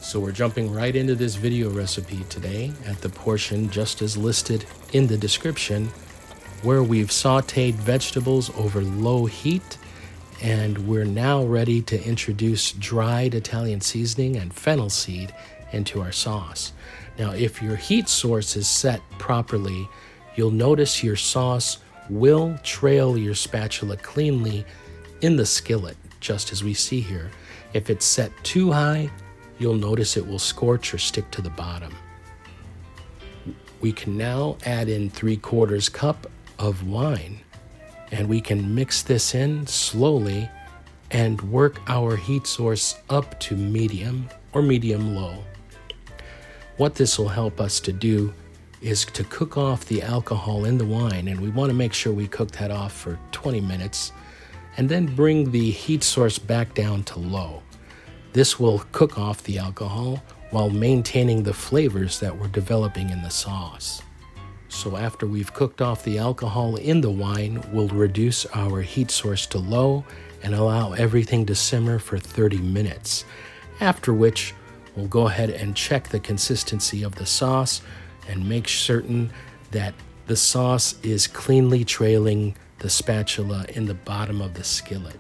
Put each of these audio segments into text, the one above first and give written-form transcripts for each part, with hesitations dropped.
So we're jumping right into this video recipe today at the portion just as listed in the description, where we've sauteed vegetables over low heat, and we're now ready to introduce dried Italian seasoning and fennel seed into our sauce. Now, if your heat source is set properly, you'll notice your sauce will trail your spatula cleanly in the skillet, just as we see here. If it's set too high, you'll notice it will scorch or stick to the bottom. We can now add in 3/4 cup of wine, and we can mix this in slowly and work our heat source up to medium or medium low. What this will help us to do is to cook off the alcohol in the wine, and we want to make sure we cook that off for 20 minutes and then bring the heat source back down to low. This will cook off the alcohol while maintaining the flavors that we're developing in the sauce. So after we've cooked off the alcohol in the wine, we'll reduce our heat source to low and allow everything to simmer for 30 minutes, after which we'll go ahead and check the consistency of the sauce and make certain that the sauce is cleanly trailing the spatula in the bottom of the skillet.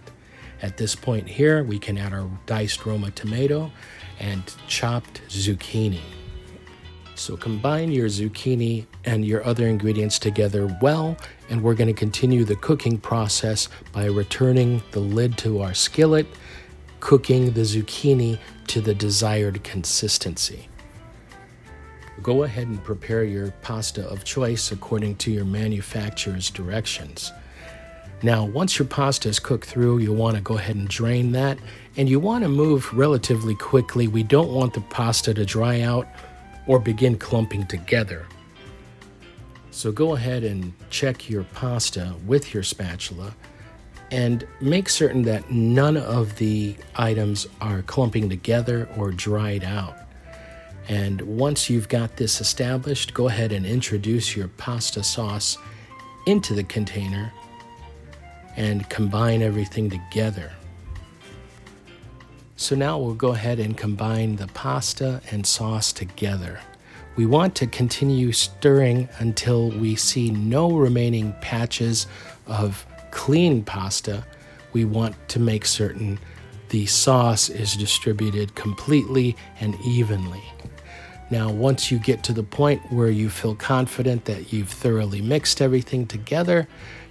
At this point here, we can add our diced Roma tomato and chopped zucchini. So combine your zucchini and your other ingredients together well, and we're going to continue the cooking process by returning the lid to our skillet, cooking the zucchini to the desired consistency. Go ahead and prepare your pasta of choice according to your manufacturer's directions. Now, once your pasta is cooked through, you'll want to go ahead and drain that, and you want to move relatively quickly. We don't want the pasta to dry out or begin clumping together. So go ahead and check your pasta with your spatula and make certain that none of the items are clumping together or dried out. And once you've got this established, go ahead and introduce your pasta sauce into the container and combine everything together. So now we'll go ahead and combine the pasta and sauce together. We want to continue stirring until we see no remaining patches of clean pasta. We want to make certain the sauce is distributed completely and evenly. Now, once you get to the point where you feel confident that you've thoroughly mixed everything together,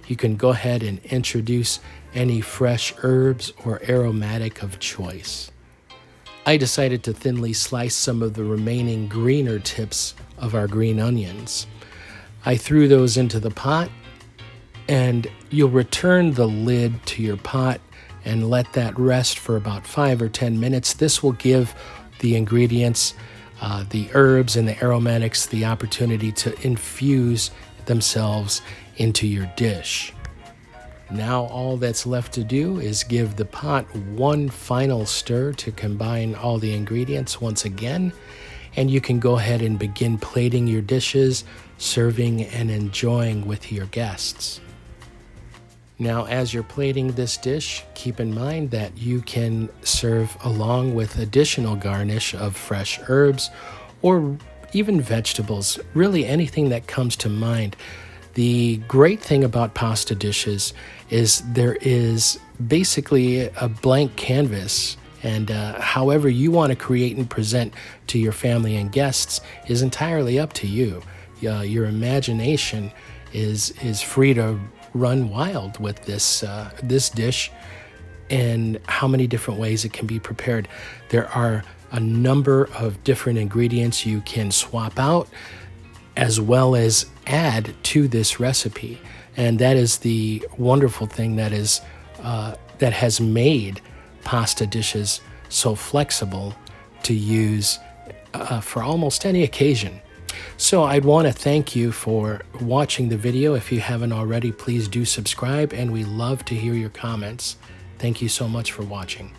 you can go ahead and introduce any fresh herbs or aromatic of choice. I decided to thinly slice some of the remaining greener tips of our green onions. I threw those into the pot, and you'll return the lid to your pot and let that rest for about 5 or 10 minutes. This will give the ingredients, the herbs and the aromatics, the opportunity to infuse themselves into your dish. Now all that's left to do is give the pot one final stir to combine all the ingredients once again, and you can go ahead and begin plating your dishes, serving and enjoying with your guests. Now, as you're plating this dish, keep in mind that you can serve along with additional garnish of fresh herbs or even vegetables, really anything that comes to mind. The great thing about pasta dishes is there is basically a blank canvas, and however you want to create and present to your family and guests is entirely up to you. Your imagination is free to run wild with this dish and how many different ways it can be prepared. There are a number of different ingredients you can swap out as well as add to this recipe, and that is the wonderful thing that has made pasta dishes so flexible to use for almost any occasion. So I'd want to thank you for watching the video. If you haven't already, please do subscribe, and we love to hear your comments. Thank you so much for watching.